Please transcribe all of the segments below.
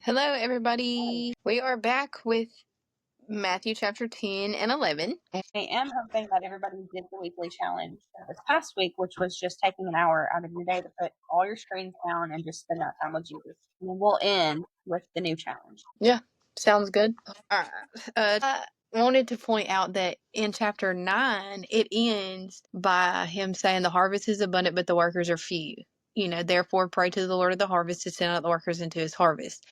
Hello, everybody. We are back with Matthew chapter 10 and 11. I am hoping that everybody did the weekly challenge this past week, which was just taking an hour out of your day to put all your screens down and just spend that time with Jesus. And then we'll end with the new challenge. Yeah, sounds good. All right. I wanted to point out that in chapter 9, it ends by him saying the harvest is abundant, but the workers are few. Therefore, pray to the Lord of the harvest to send out the workers into his harvest.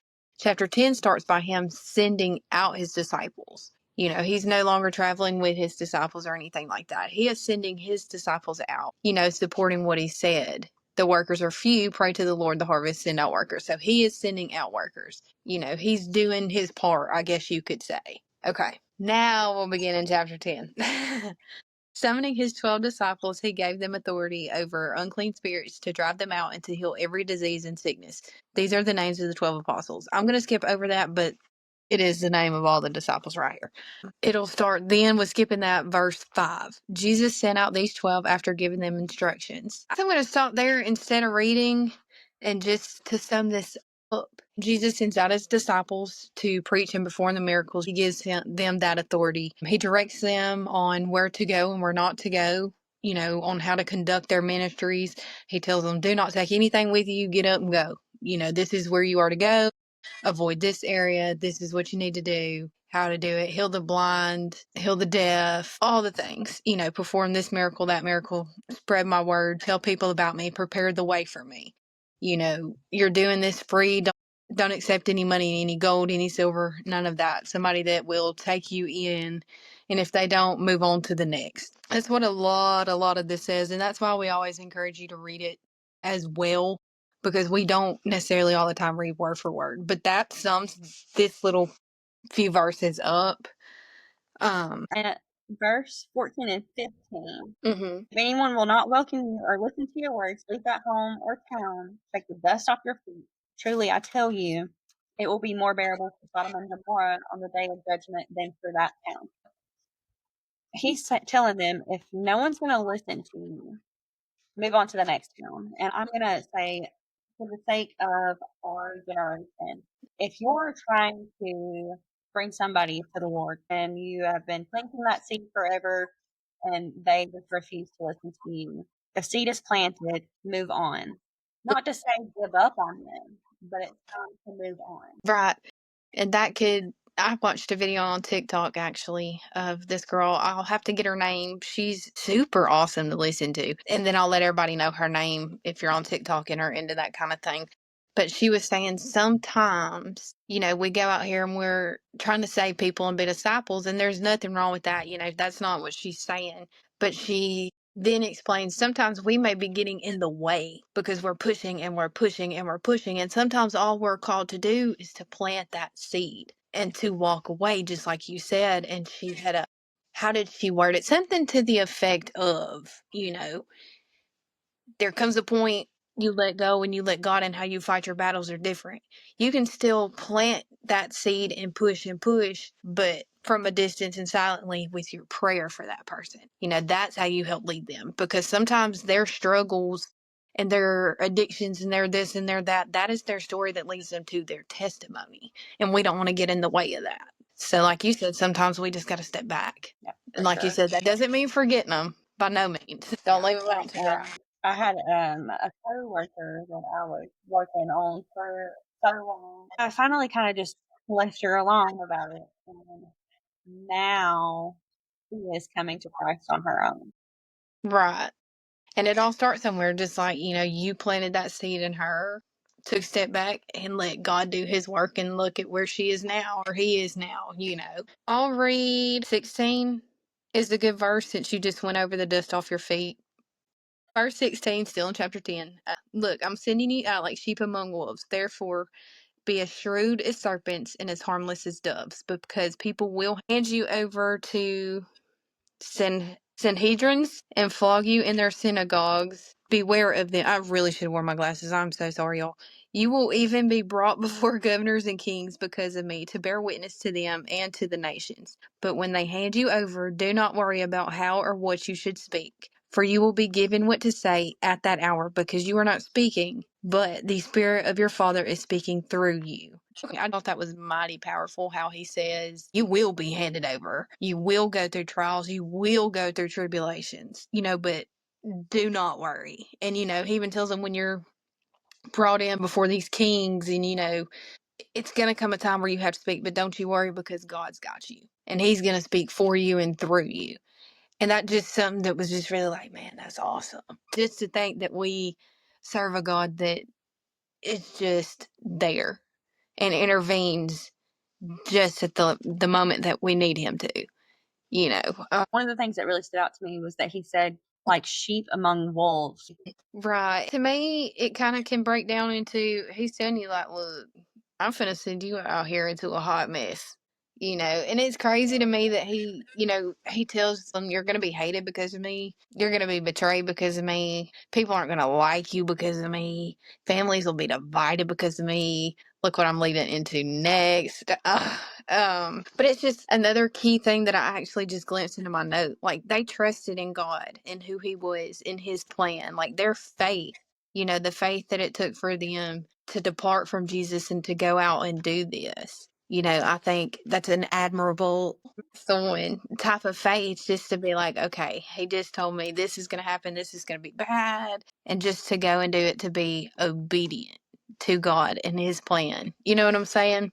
Chapter 10 starts by him sending out his disciples. He's no longer traveling with his disciples or anything like that. He is sending his disciples out, supporting what he said. The workers are few, pray to the Lord, the harvest, send out workers. So he is sending out workers. He's doing his part, I guess you could say. Okay, now we'll begin in chapter 10. Summoning his 12 disciples, he gave them authority over unclean spirits to drive them out and to heal every disease and sickness. These are the names of the 12 apostles. I'm going to skip over that, but it is the name of all the disciples right here. It'll start then with skipping that verse 5. Jesus sent out these 12 after giving them instructions. I think I'm going to stop there instead of reading, and just to sum this up. Jesus sends out his disciples to preach and perform the miracles. He gives them that authority. He directs them on where to go and where not to go, on how to conduct their ministries. He tells them, do not take anything with you, get up and go. This is where you are to go. Avoid this area. This is what you need to do, how to do it, heal the blind, heal the deaf, all the things, perform this miracle, that miracle, spread my word, tell people about me, prepare the way for me. You're doing this free. Don't accept any money, any gold, any silver, none of that. Somebody that will take you in. And if they don't, move on to the next. That's what a lot of this says. And that's why we always encourage you to read it as well, because we don't necessarily all the time read word for word, but that sums this little few verses up. And verse 14 and 15. Mm-hmm. If anyone will not welcome you or listen to your words, leave that home or town, shake the dust off your feet. Truly, I tell you, it will be more bearable for Sodom and Gomorrah on the day of judgment than for that town. He's telling them, if no one's going to listen to you, move on to the next town. And I'm going to say, for the sake of our generation, if you're trying to bring somebody to the Lord and you have been planting that seed forever and they just refuse to listen to you, the seed is planted, move on. Not to say give up on them, but it's time to move on. Right. And that kid, I watched a video on TikTok actually of this girl. I'll have to get her name. She's super awesome to listen to. And then I'll let everybody know her name if you're on TikTok and are into that kind of thing. But she was saying sometimes, we go out here and we're trying to save people and be disciples, and there's nothing wrong with that. That's not what she's saying. But she then explains sometimes we may be getting in the way because we're pushing and we're pushing and we're pushing. And sometimes all we're called to do is to plant that seed and to walk away, just like you said. And she had how did she word it? Something to the effect of, there comes a point you let go and you let God, and how you fight your battles are different. You can still plant that seed and push, but from a distance and silently with your prayer for that person. That's how you help lead them, because sometimes their struggles and their addictions and their this and their that is their story that leads them to their testimony. And we don't want to get in the way of that. So like you said, sometimes we just got to step back. Yeah, and like you said, that doesn't mean forgetting them. By no means. Don't leave them out to dry. I had a coworker that I was working on for so long. I finally kind of just left her alone about it, and now she is coming to Christ on her own. Right. And it all starts somewhere, just like, you planted that seed in her, took a step back and let God do his work, and look at where she is now, or he is now. I'll read 16 is a good verse since you just went over the dust off your feet. Verse 16, still in chapter 10. Look, I'm sending you out like sheep among wolves. Therefore, be as shrewd as serpents and as harmless as doves, because people will hand you over to Sanhedrins and flog you in their synagogues. Beware of them. I really should have worn my glasses. I'm so sorry, y'all. You will even be brought before governors and kings because of me, to bear witness to them and to the nations. But when they hand you over, do not worry about how or what you should speak, for you will be given what to say at that hour, because you are not speaking, but the Spirit of your Father is speaking through you. I thought that was mighty powerful how he says, you will be handed over. You will go through trials. You will go through tribulations, but do not worry. And, he even tells them when you're brought in before these kings and, it's going to come a time where you have to speak, but don't you worry because God's got you and he's going to speak for you and through you. And that just something that was just really like, man, that's awesome. Just to think that we serve a God that is just there and intervenes just at the moment that we need him to, you know. One of the things that really stood out to me was that he said, like sheep among wolves. Right. To me, it kind of can break down into he's telling you, like, look, I'm finna send you out here into a hot mess. And it's crazy to me that he tells them you're going to be hated because of me. You're going to be betrayed because of me. People aren't going to like you because of me. Families will be divided because of me. Look what I'm leading into next. But it's just another key thing that I actually just glanced into my note. Like they trusted in God and who he was in his plan, like their faith, the faith that it took for them to depart from Jesus and to go out and do this. I think that's an admirable someone type of faith just to be like, okay, he just told me this is going to happen. This is going to be bad. And just to go and do it, to be obedient to God and his plan. You know what I'm saying?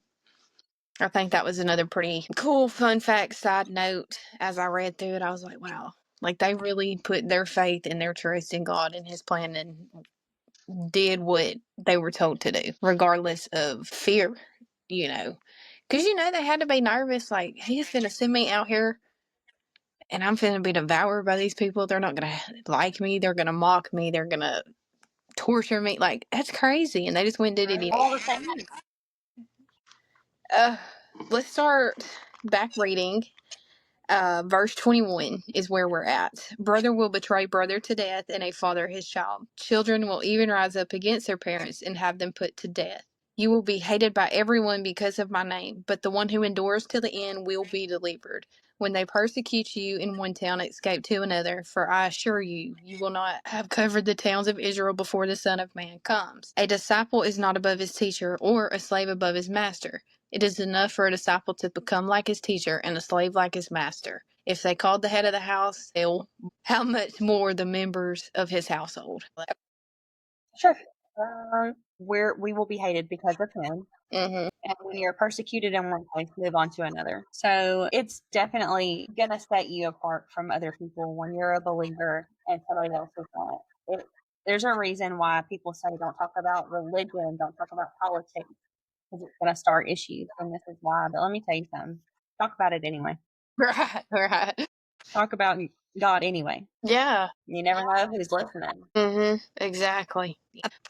I think that was another pretty cool fun fact side note. As I read through it, I was like, wow, like they really put their faith and their trust in God and his plan and did what they were told to do, regardless of fear, Because, they had to be nervous. Like, he's going to send me out here and I'm going to be devoured by these people. They're not going to like me. They're going to mock me. They're going to torture me. Like, that's crazy. And they just went and did it. All the same. Uh, let's start back reading. Verse 21 is where we're at. Brother will betray brother to death, and a father his child. Children will even rise up against their parents and have them put to death. You will be hated by everyone because of my name, but the one who endures to the end will be delivered. When they persecute you in one town, escape to another, for I assure you, you will not have covered the towns of Israel before the Son of Man comes. A disciple is not above his teacher, or a slave above his master. It is enough for a disciple to become like his teacher and a slave like his master. If they called the head of the house ill, how much more the members of his household? Sure. We will be hated because of him. Mm-hmm. And when you're persecuted in one place, move on to another. So it's definitely going to set you apart from other people when you're a believer and somebody else is not. There's a reason why people say don't talk about religion, don't talk about politics, because it's going to start issues. And this is why. But let me tell you something. Talk about it anyway. Right, right. Talk about God anyway. Yeah. You never know who's listening. Mm-hmm. Exactly.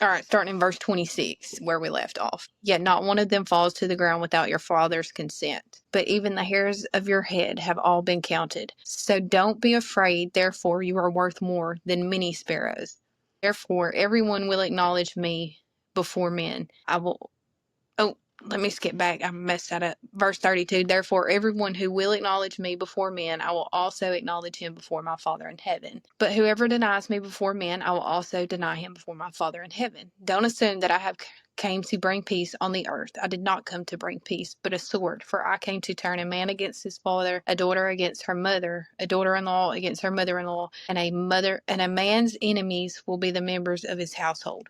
All right, starting in verse 26, where we left off. Yet not one of them falls to the ground without your father's consent. But even the hairs of your head have all been counted. So don't be afraid, therefore you are worth more than many sparrows. Therefore everyone will acknowledge me before men. I will Oh, let me skip back. I messed that up. Verse 32. Therefore, everyone who will acknowledge me before men, I will also acknowledge him before my Father in heaven. But whoever denies me before men, I will also deny him before my Father in heaven. Don't assume that I have came to bring peace on the earth. I did not come to bring peace, but a sword. For I came to turn a man against his father, a daughter against her mother, a daughter-in-law against her mother-in-law, and a man's enemies will be the members of his household.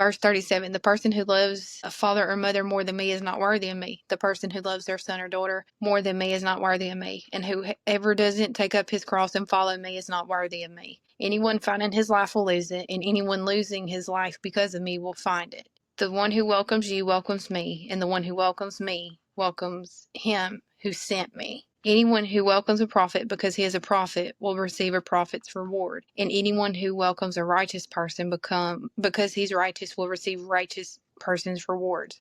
Verse 37, the person who loves a father or mother more than me is not worthy of me. The person who loves their son or daughter more than me is not worthy of me. And whoever doesn't take up his cross and follow me is not worthy of me. Anyone finding his life will lose it, and anyone losing his life because of me will find it. The one who welcomes you welcomes me, and the one who welcomes me welcomes him who sent me. Anyone who welcomes a prophet because he is a prophet will receive a prophet's reward. And anyone who welcomes a righteous person because he's righteous will receive righteous person's rewards.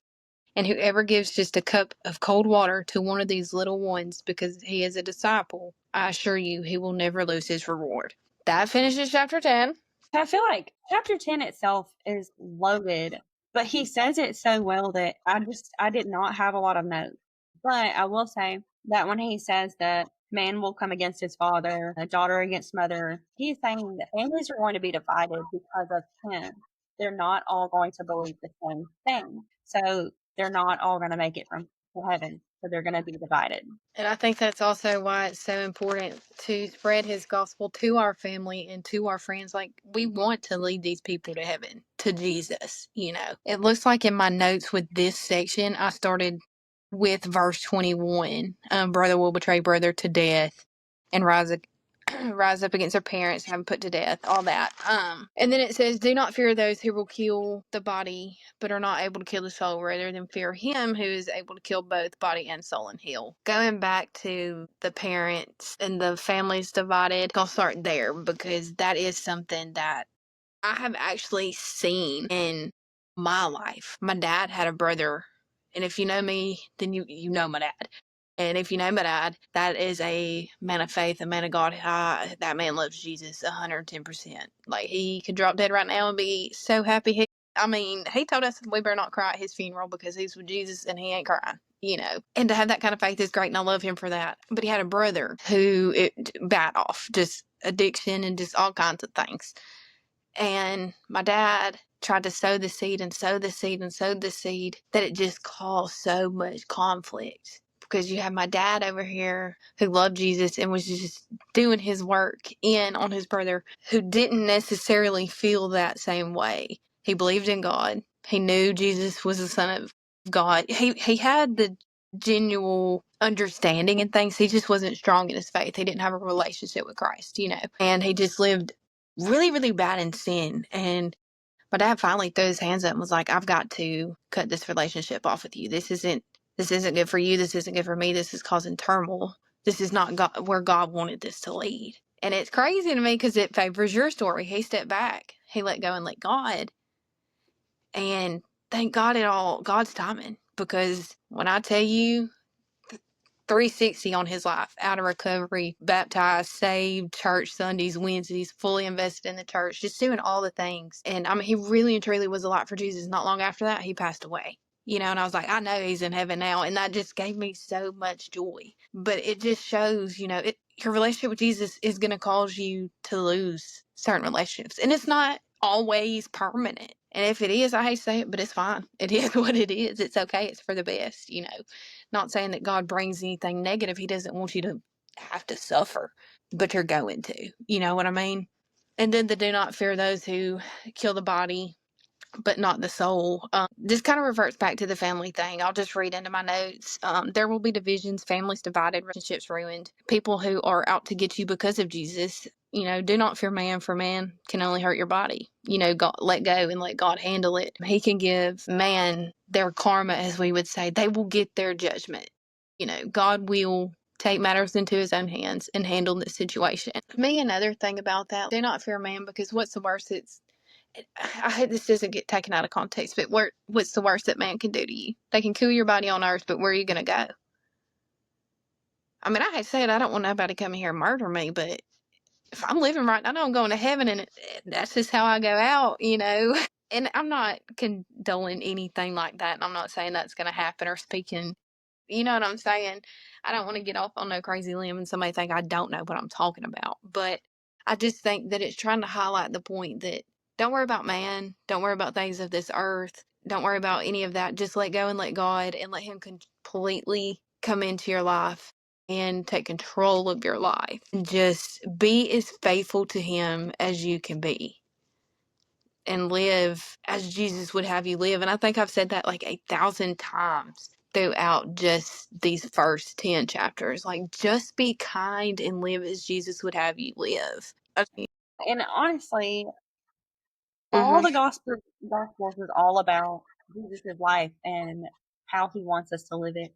And whoever gives just a cup of cold water to one of these little ones because he is a disciple, I assure you he will never lose his reward. That finishes chapter 10. I feel like chapter 10 itself is loaded, but he says it so well that I did not have a lot of notes. But I will say that when he says that man will come against his father, a daughter against mother, he's saying that families are going to be divided because of him. They're not all going to believe the same thing. So they're not all going to make it from to heaven. So they're going to be divided. And I think that's also why it's so important to spread his gospel to our family and to our friends. Like, we want to lead these people to heaven, to Jesus, you know. It looks like in my notes with this section, I started with verse 21. Brother will betray brother to death and rise up against their parents, have them put to death, all that. And then it says, do not fear those who will kill the body, but are not able to kill the soul, rather than fear him who is able to kill both body and soul in hell. Going back to the parents and the families divided, I'll start there because that is something that I have actually seen in my life. My dad had a brother, and if you know me, then you know my dad. And if you know my dad, that is a man of faith, a man of God. That man loves Jesus 110%. Like, he could drop dead right now and be so happy. He told us we better not cry at his funeral because he's with Jesus and he ain't crying, you know. And to have that kind of faith is great, and I love him for that. But he had a brother who bad off, just addiction and just all kinds of things. And my dad tried to sow the seed and sow the seed and sow the seed that it just caused so much conflict. Because you have my dad over here who loved Jesus and was just doing his work in on his brother who didn't necessarily feel that same way. He believed in God. He knew Jesus was the Son of God. He had the genuine understanding and things. He just wasn't strong in his faith. He didn't have a relationship with Christ, you know. And he just lived really, really bad in sin. And my dad finally threw his hands up and was like, I've got to cut this relationship off with you. This isn't good for you. This isn't good for me. This is causing turmoil. This is not God, where God wanted this to lead. And it's crazy to me because it favors your story. He stepped back. He let go and let God. And thank God it all God's timing. Because when I tell you, 360 on his life, out of recovery, baptized, saved, church Sundays, Wednesdays, fully invested in the church, just doing all the things. And he really and truly was a lot for Jesus. Not long after that, he passed away. You know, and I was like, I know he's in heaven now. And that just gave me so much joy. But it just shows, you know, your relationship with Jesus is going to cause you to lose certain relationships. And it's not always permanent. And if it is, I hate to say it, but it's fine. It is what it is. It's okay. It's for the best, you know. Not saying that God brings anything negative. He doesn't want you to have to suffer, but you're going to. You know what I mean? And then the do not fear those who kill the body, but not the soul. This kind of reverts back to the family thing. I'll just read into my notes. There will be divisions, families divided, relationships ruined, people who are out to get you because of Jesus. You know, do not fear man, for man can only hurt your body. You know, God, let go and let God handle it. He can give man their karma, as we would say. They will get their judgment. You know, God will take matters into his own hands and handle this situation. For me, another thing about that, do not fear man, because what's the worst? I hope this doesn't get taken out of context, but what's the worst that man can do to you? They can kill your body on earth, but where are you going to go? I mean, I hate to say it, I don't want nobody coming here and murder me, but if I'm living right, I know I'm going to heaven, and that's just how I go out, you know? And I'm not condoning anything like that, and I'm not saying that's going to happen or speaking, you know what I'm saying? I don't want to get off on no crazy limb and somebody think I don't know what I'm talking about, but I just think that it's trying to highlight the point that don't worry about man, don't worry about things of this earth, don't worry about any of that. Just let go and let God and let him completely come into your life and take control of your life. And just be as faithful to him as you can be and live as Jesus would have you live. And I think I've said that like 1,000 times throughout just these first 10 chapters. Like, just be kind and live as Jesus would have you live. And honestly, all Mm-hmm. the gospels is all about Jesus' life and how he wants us to live it.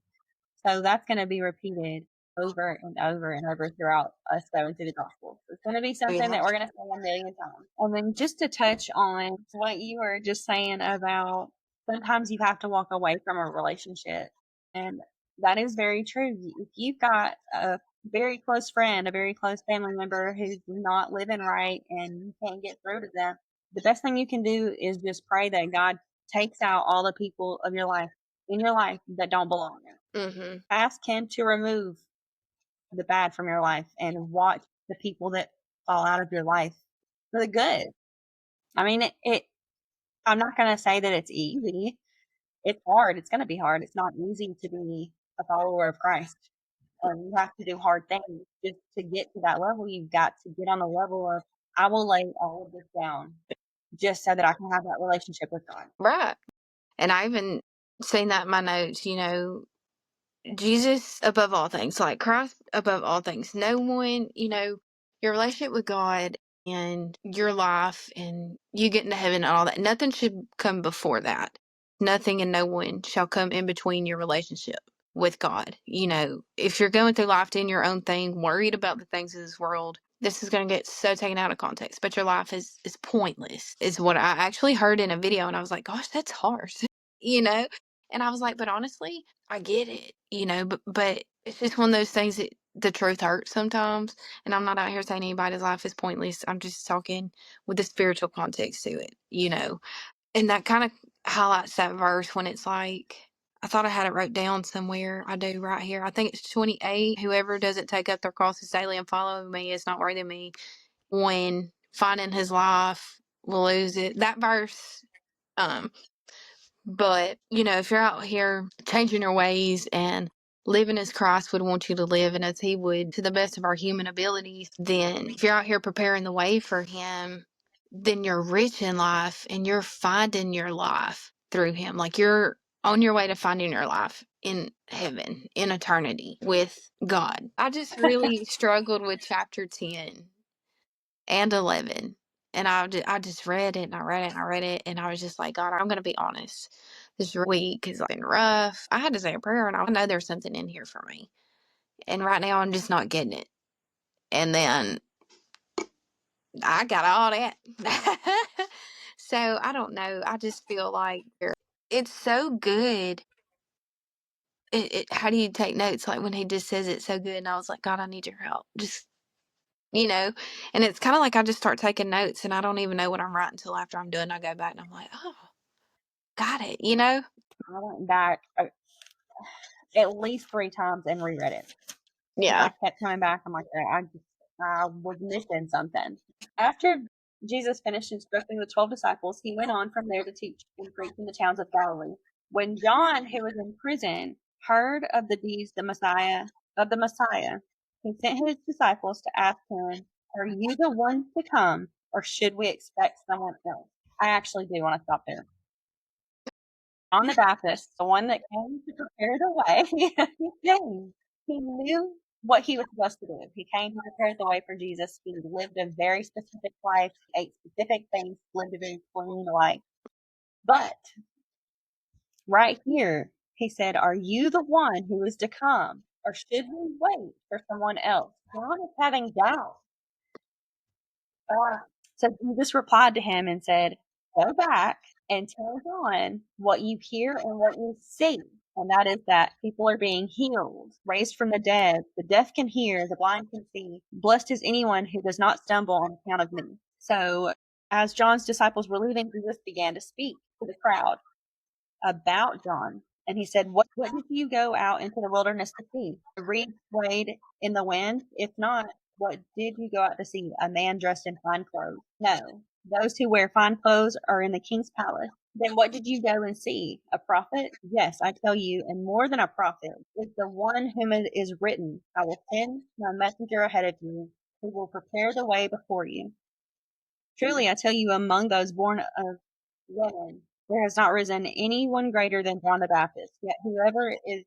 So that's going to be repeated over and over and over throughout us going through the gospel. It's going to be something Yeah. that we're going to say a million times. And then just to touch on what you were just saying about sometimes you have to walk away from a relationship. And that is very true. If you've got a very close friend, a very close family member who's not living right and you can't get through to them, the best thing you can do is just pray that God takes out all the people of your life in your life that don't belong there. Mm-hmm. Ask him to remove the bad from your life and watch the people that fall out of your life for the good. I mean, I'm not going to say that it's easy. It's hard. It's going to be hard. It's not easy to be a follower of Christ. You have to do hard things just to get to that level. You've got to get on the level of, I will lay all of this down just so that I can have that relationship with God. Right. And I even seen that in my notes, Jesus above all things, like Christ above all things. No one, your relationship with God and your life and you getting to heaven and all that, nothing should come before that. Nothing and no one shall come in between your relationship with God. If you're going through life doing your own thing, worried about the things of this world, this is going to get so taken out of context. But your life is pointless, is what I actually heard in a video. And I was like, gosh, that's harsh, you know? And I was like, but honestly, I get it, but it's just one of those things that the truth hurts sometimes. And I'm not out here saying anybody's life is pointless. I'm just talking with the spiritual context to it. And that kind of highlights that verse when it's like, I thought I had it wrote down somewhere. I do right here. I think it's 28. Whoever doesn't take up their crosses daily and follow me is not worthy of me. When finding his life will lose it. That verse, um, but, if you're out here changing your ways and living as Christ would want you to live and as he would to the best of our human abilities, then if you're out here preparing the way for him, then you're rich in life and you're finding your life through him. Like you're on your way to finding your life in heaven, in eternity with God. I just really struggled with chapter 10 and 11. And I just read it and I read it and I read it. And I was just like, God, I'm going to be honest. This week has been rough. I had to say a prayer and I know there's something in here for me. And right now I'm just not getting it. And then I got all that. So I don't know. I just feel like it's so good. How do you take notes? Like when he just says it's so good. And I was like, God, I need your help. Just you know, and it's kind of like I just start taking notes and I don't even know what I'm writing until after I'm done. I go back and I'm like, oh, got it. I went back at least 3 times and reread it. Because I Yeah. kept coming back. I'm like, I was missing something. After Jesus finished instructing the 12 disciples, he went on from there to teach and preach in the towns of Galilee. When John, who was in prison, heard of the deeds of the Messiah, he sent his disciples to ask him, "Are you the one to come, or should we expect someone else?" I actually do want to stop there. John the Baptist, the one that came to prepare the way, he came. He knew what he was supposed to do. He came to prepare the way for Jesus. He lived a very specific life, ate specific things, lived a very clean life. But right here, he said, "Are you the one who is to come, or should we wait for someone else?" John is having doubt. So Jesus replied to him and said, "Go back and tell John what you hear and what you see. And that is that people are being healed, raised from the dead. The deaf can hear, the blind can see. Blessed is anyone who does not stumble on account of me." So as John's disciples were leaving, Jesus began to speak to the crowd about John. And he said, what did you go out into the wilderness to see? A reed swayed in the wind? If not, what did you go out to see? A man dressed in fine clothes? No. Those who wear fine clothes are in the king's palace. Then what did you go and see? A prophet? Yes, I tell you, and more than a prophet is the one whom it is written, "I will send my messenger ahead of you, who will prepare the way before you." Truly, I tell you, among those born of women, there has not risen anyone greater than John the Baptist. Yet whoever is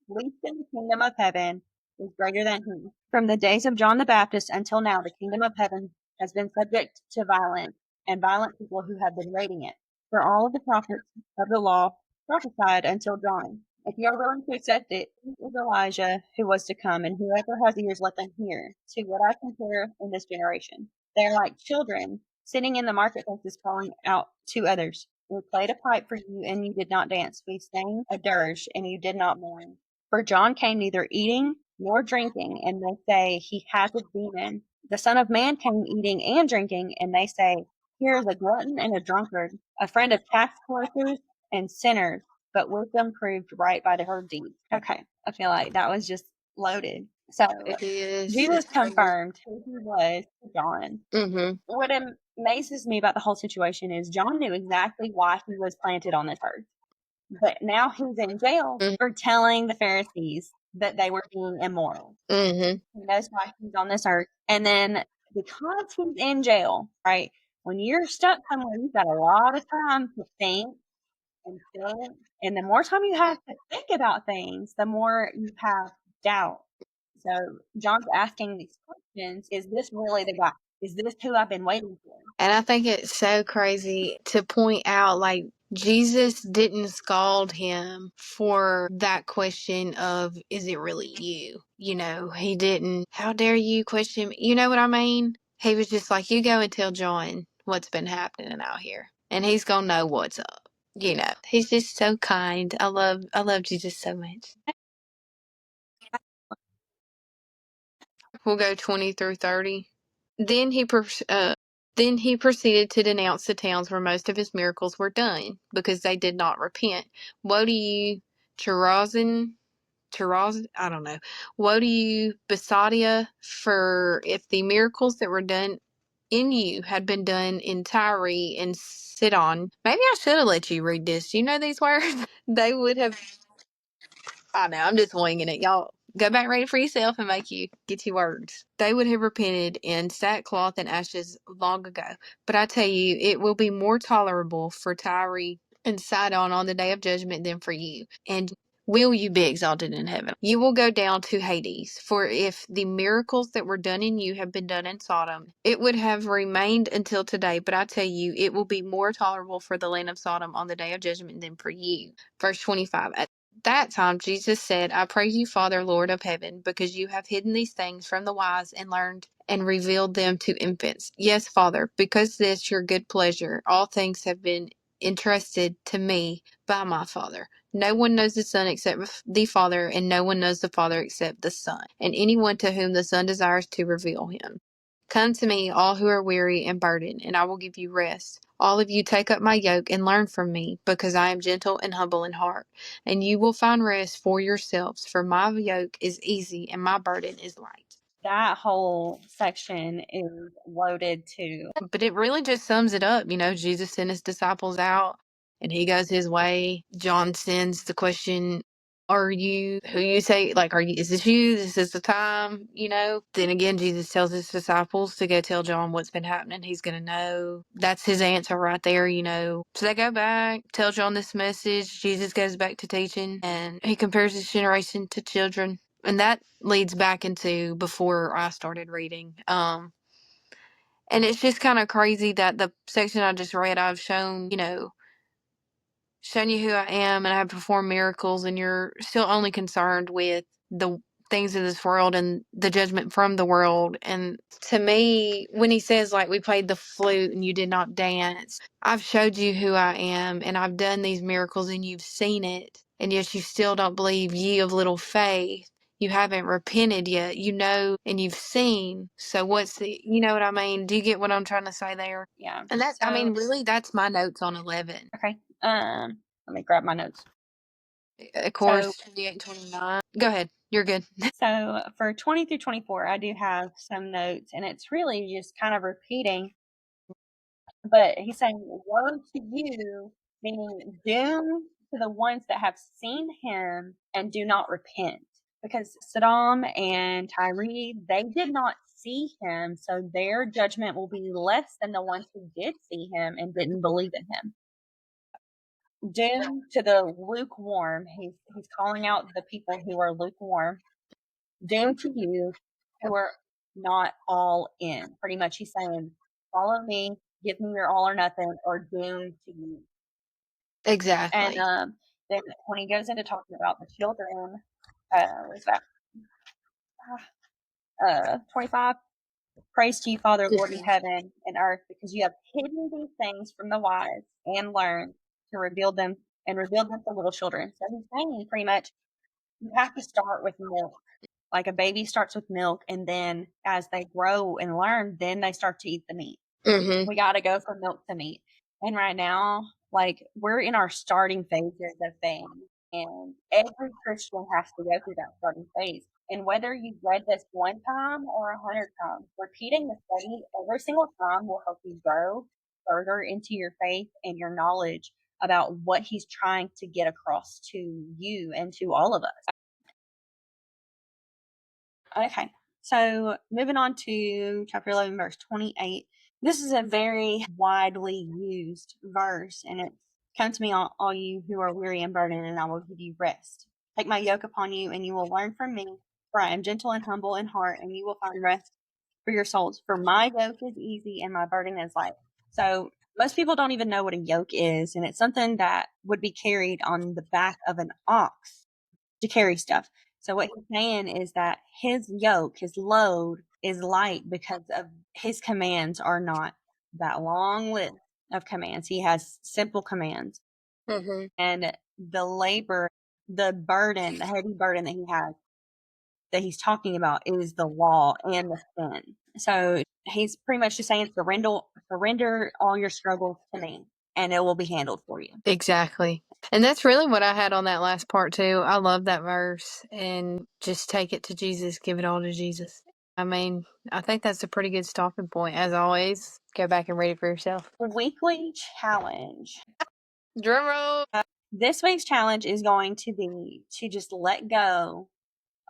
least in the kingdom of heaven is greater than he. From the days of John the Baptist until now, the kingdom of heaven has been subject to violence, and violent people who have been raiding it. For all of the prophets of the law prophesied until John. If you are willing to accept it, he is Elijah who was to come, and whoever has ears, let them hear. To what I compare in this generation. They are like children sitting in the marketplaces calling out to others. We played a pipe for you, and you did not dance. We sang a dirge, and you did not mourn. For John came neither eating nor drinking, and they say he has a demon. The Son of Man came eating and drinking, and they say, "Here is a glutton and a drunkard, a friend of tax collectors and sinners." But wisdom proved right by her deeds. Okay, I feel like that was just loaded. So It is. Jesus It's crazy. confirmed who he was to John. Mm-hmm. What amazes me about the whole situation is John knew exactly why he was planted on this earth. But now he's in jail for telling the Pharisees that they were being immoral. Mm-hmm. He knows why he's on this earth. And then because he's in jail, right? When you're stuck somewhere, you've got a lot of time to think and feel. And the more time you have to think about things, the more you have doubt. So John's asking these questions: is this really the guy? Is this who I've been waiting for? And I think it's so crazy to point out, like, Jesus didn't scold him for that question of, is it really you? He didn't, how dare you question me? You know what I mean? He was just like, you go and tell John what's been happening out here, and he's gonna know what's up. He's just so kind. I love Jesus so much. We'll go 20 through 30. Then he then he proceeded to denounce the towns where most of his miracles were done, because they did not repent. Woe to you, Chorazin! I don't know. Woe to you, Bethsaida! For if the miracles that were done in you had been done in Tyre and Sidon, maybe I should have let you read this. You know these words? They would have. I know, I'm just winging it. Y'all go back, read it for yourself, and make you get your words. They would have repented in sackcloth and ashes long ago. But I tell you, it will be more tolerable for Tyre and Sidon on the day of judgment than for you. And will you be exalted in heaven? You will go down to Hades. For if the miracles that were done in you have been done in Sodom, it would have remained until today. But I tell you, it will be more tolerable for the land of Sodom on the day of judgment than for you. Verse 25. At that time Jesus said, I praise you, Father, Lord of heaven, because you have hidden these things from the wise and learned and revealed them to infants. Yes, Father, because this your good pleasure, all things have been entrusted to me by my Father. No one knows the Son except the Father, and no one knows the Father except the Son, and anyone to whom the Son desires to reveal him. Come to me, all who are weary and burdened, and I will give you rest. All of you take up my yoke and learn from me, because I am gentle and humble in heart, and you will find rest for yourselves, for my yoke is easy and my burden is light. That whole section is loaded too. But it really just sums it up. Jesus sent his disciples out and he goes his way. John sends the question, are you who you say, like, is this you? This is the time, Then again, Jesus tells his disciples to go tell John what's been happening. He's going to know. That's his answer right there. So they go back, tell John this message. Jesus goes back to teaching, and he compares his generation to children. And that leads back into before I started reading. And it's just kind of crazy that the section I just read, I've shown you who I am, and I have performed miracles, and you're still only concerned with the things of this world and the judgment from the world. And to me, when he says, like, we played the flute and you did not dance, I've showed you who I am, and I've done these miracles, and you've seen it, and yet you still don't believe, ye of little faith. You haven't repented yet, and you've seen. So you know what I mean? Do you get what I'm trying to say there? Yeah. And I So mean, really, that's my notes on 11. okay. Let me grab my notes. Of So course, 28 and 29. Go ahead. You're good. so for 20 through 24, I do have some notes, and it's really just kind of repeating. But he's saying, "Woe to you," meaning doom to the ones that have seen him and do not repent. Because Sodom and Tyre, they did not see him, so their judgment will be less than the ones who did see him and didn't believe in him. Doom to the lukewarm. He's calling out the people who are lukewarm. Doom to you who are not all in. Pretty much, he's saying, "Follow me, give me your all or nothing, or doom to you." And Exactly. then when he goes into talking about the children, was that 25? Praise to you, Father, Lord in heaven and earth, because you have hidden these things from the wise and learned to reveal them to little children. So he's saying pretty much you have to start with milk. Like a baby starts with milk, and then as they grow and learn, then they start to eat the meat. Mm-hmm. We got to go from milk to meat. And right now, like, we're in our starting phases of things, and every Christian has to go through that starting phase. And whether you've read this one time or 100 times, repeating the study every single time will help you grow further into your faith and your knowledge about what he's trying to get across to you and to all of us. Okay, so moving on to chapter 11, verse 28. This is a very widely used verse, and it's come to me, all you who are weary and burdened, and I will give you rest. Take my yoke upon you, and you will learn from me, for I am gentle and humble in heart, and you will find rest for your souls. For my yoke is easy and my burden is light. So most people don't even know what a yoke is, and it's something that would be carried on the back of an ox to carry stuff. So what he's saying is that his yoke, his load is light because of his commands are not that long list of commands. He has simple commands. Mm-hmm. And the labor, the burden, the heavy burden that he has, that he's talking about is the law and the sin. So he's pretty much just saying surrender all your struggles to me and it will be handled for you. Exactly. And that's really what I had on that last part too. I love that verse, and just take it to Jesus, give it all to Jesus. I mean, I think that's a pretty good stopping point. As always, go back and read it for yourself. Weekly challenge. Drum roll. This week's challenge is going to be to just let go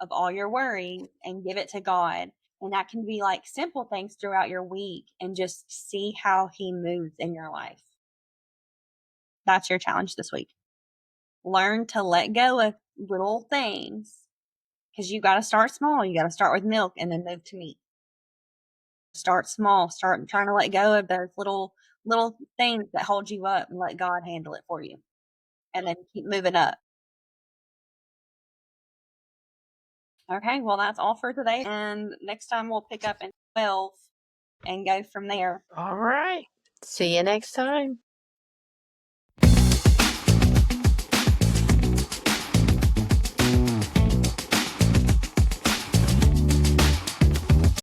of all your worries and give it to God. And that can be like simple things throughout your week and just see how He moves in your life. That's your challenge this week. Learn to let go of little things because you got to start small. You got to start with milk and then move to meat. Start small. Start trying to let go of those little things that hold you up and let God handle it for you. And then keep moving up. Okay, well, that's all for today. And next time we'll pick up in 12 and go from there. All right. See you next time.